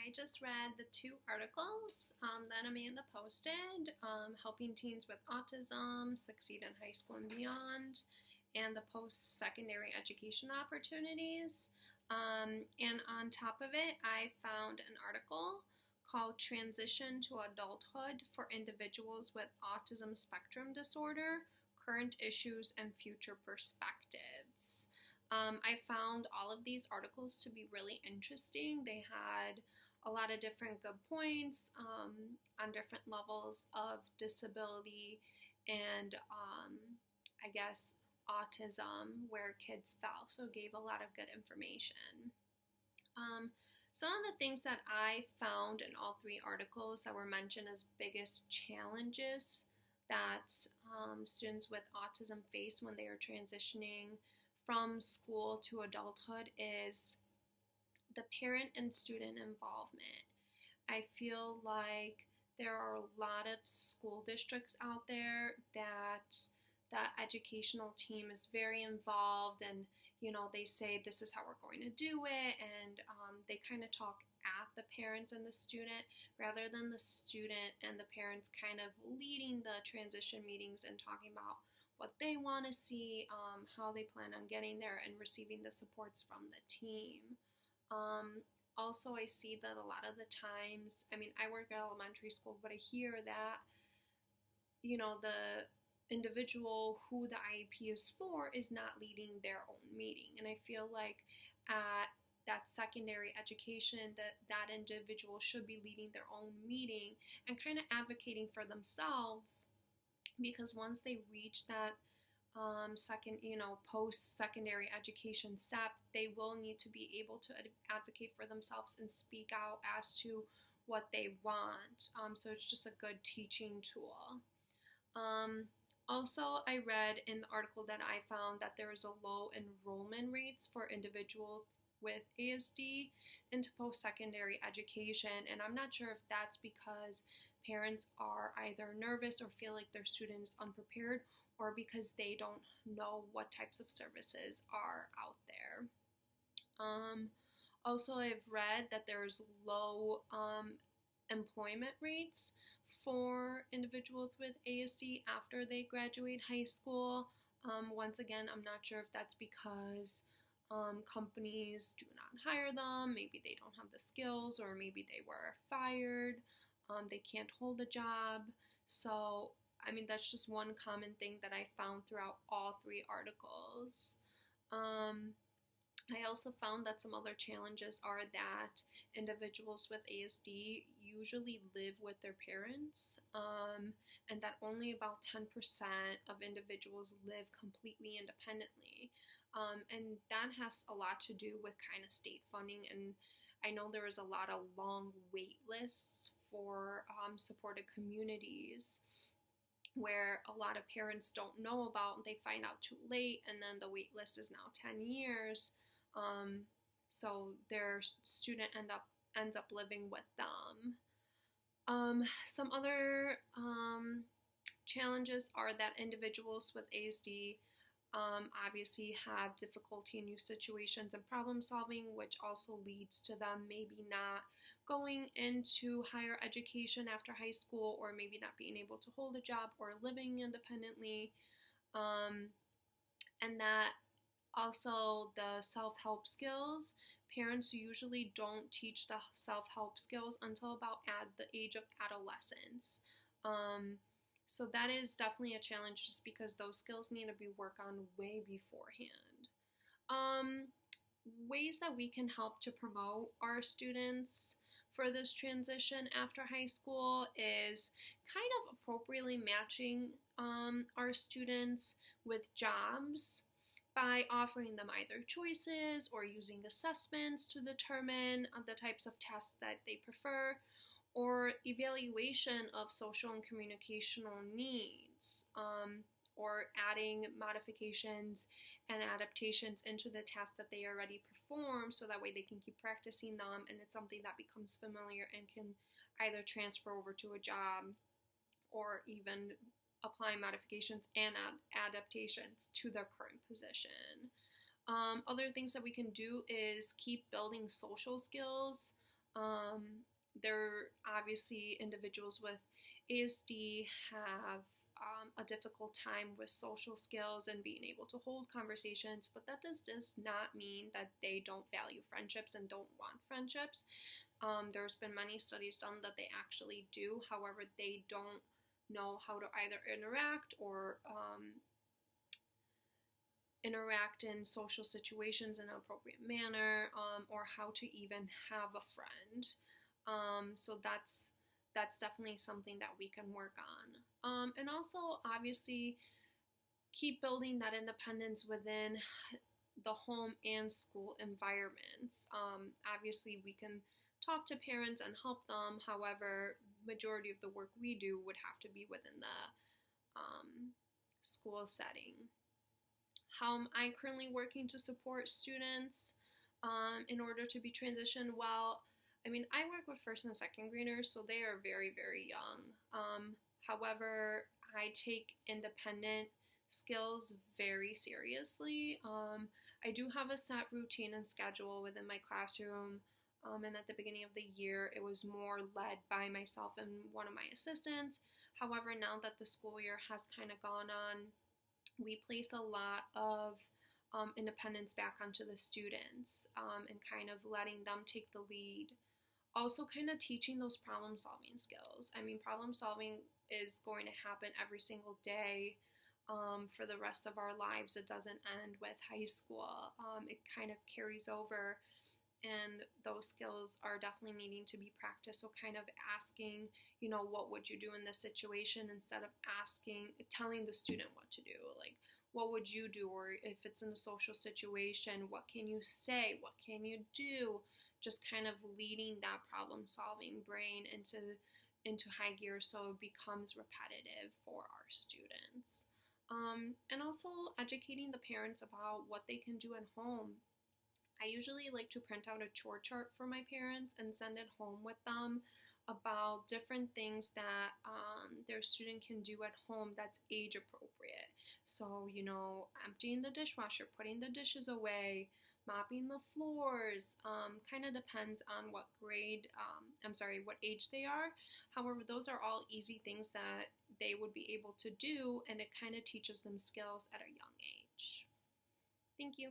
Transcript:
I just read the two articles that Amanda posted, Helping Teens with Autism Succeed in High School and Beyond, and the Post-Secondary Education Opportunities. And on top of it, I found an article called Transition to Adulthood for Individuals with Autism Spectrum Disorder, Current Issues and Future Perspectives. I found all of these articles to be really interesting. They had a lot of different good points on different levels of disability and I guess autism where kids fell. So it gave a lot of good information. Some of the things that I found in all three articles that were mentioned as biggest challenges that students with autism face when they are transitioning from school to adulthood is the parent and student involvement. I feel like there are a lot of school districts out there that the educational team is very involved, and they say this is how we're going to do it, and they kind of talk at the parents and the student rather than the student and the parents kind of leading the transition meetings and talking about what they want to see, how they plan on getting there, and receiving the supports from the team. Also, I see that a lot of the times, I work at elementary school, but I hear that, the individual who the IEP is for is not leading their own meeting. And I feel like at that secondary education, that individual should be leading their own meeting and kind of advocating for themselves, because once they reach that post-secondary education step, they will need to be able to advocate for themselves and speak out as to what they want. So it's just a good teaching tool. Also, I read in the article that I found that there is a low enrollment rates for individuals with ASD into post-secondary education, and I'm not sure if that's because parents are either nervous or feel like their student is unprepared, or because they don't know what types of services are out there. Also, I've read that there's low employment rates for individuals with ASD after they graduate high school. Once again, I'm not sure if that's because companies do not hire them, maybe they don't have the skills, or maybe they were fired, they can't hold a job. So, that's just one common thing that I found throughout all three articles. I also found that some other challenges are that individuals with ASD usually live with their parents, and that only about 10% of individuals live completely independently. And that has a lot to do with kind of state funding, and I know there is a lot of long wait lists for supported communities where a lot of parents don't know about, they find out too late, and then the wait list is now 10 years. So their student ends up living with them. Some other challenges are that individuals with ASD obviously have difficulty in new situations and problem solving, which also leads to them maybe not going into higher education after high school, or maybe not being able to hold a job or living independently. And that also the self-help skills, parents usually don't teach the self-help skills until about at the age of adolescence. So that is definitely a challenge, just because those skills need to be worked on way beforehand. Ways that we can help to promote our students for this transition after high school is kind of appropriately matching our students with jobs by offering them either choices or using assessments to determine the types of tests that they prefer, or evaluation of social and communicational needs, or adding modifications and adaptations into the tasks that they already perform, so that way they can keep practicing them and it's something that becomes familiar and can either transfer over to a job, or even apply modifications and adaptations to their current position. Other things that we can do is keep building social skills There obviously individuals with ASD have a difficult time with social skills and being able to hold conversations, but that does not mean that they don't value friendships and don't want friendships. There's been many studies done that they actually do. However, they don't know how to either interact or interact in social situations in an appropriate manner, or how to even have a friend. So that's definitely something that we can work on. And also, obviously, keep building that independence within the home and school environments. Obviously, we can talk to parents and help them. However, majority of the work we do would have to be within the school setting. How am I currently working to support students in order to be transitioned? Well, I mean, I work with first and second graders, so they are very, very young. However, I take independent skills very seriously. I do have a set routine and schedule within my classroom. And at the beginning of the year, it was more led by myself and one of my assistants. However, now that the school year has kind of gone on, we place a lot of independence back onto the students, and kind of letting them take the lead. Also, kind of teaching those problem solving skills. I mean, problem solving is going to happen every single day for the rest of our lives. It doesn't end with high school. It kind of carries over, and those skills are definitely needing to be practiced. So kind of asking, what would you do in this situation, instead of telling the student what to do. Like, what would you do? Or if it's in a social situation, what can you say? What can you do? Just kind of leading that problem solving brain into high gear, so it becomes repetitive for our students. And also educating the parents about what they can do at home. I usually like to print out a chore chart for my parents and send it home with them about different things that their student can do at home that's age appropriate. So, emptying the dishwasher, putting the dishes away, mopping the floors, kind of depends on what what age they are. However, those are all easy things that they would be able to do, and it kind of teaches them skills at a young age. Thank you.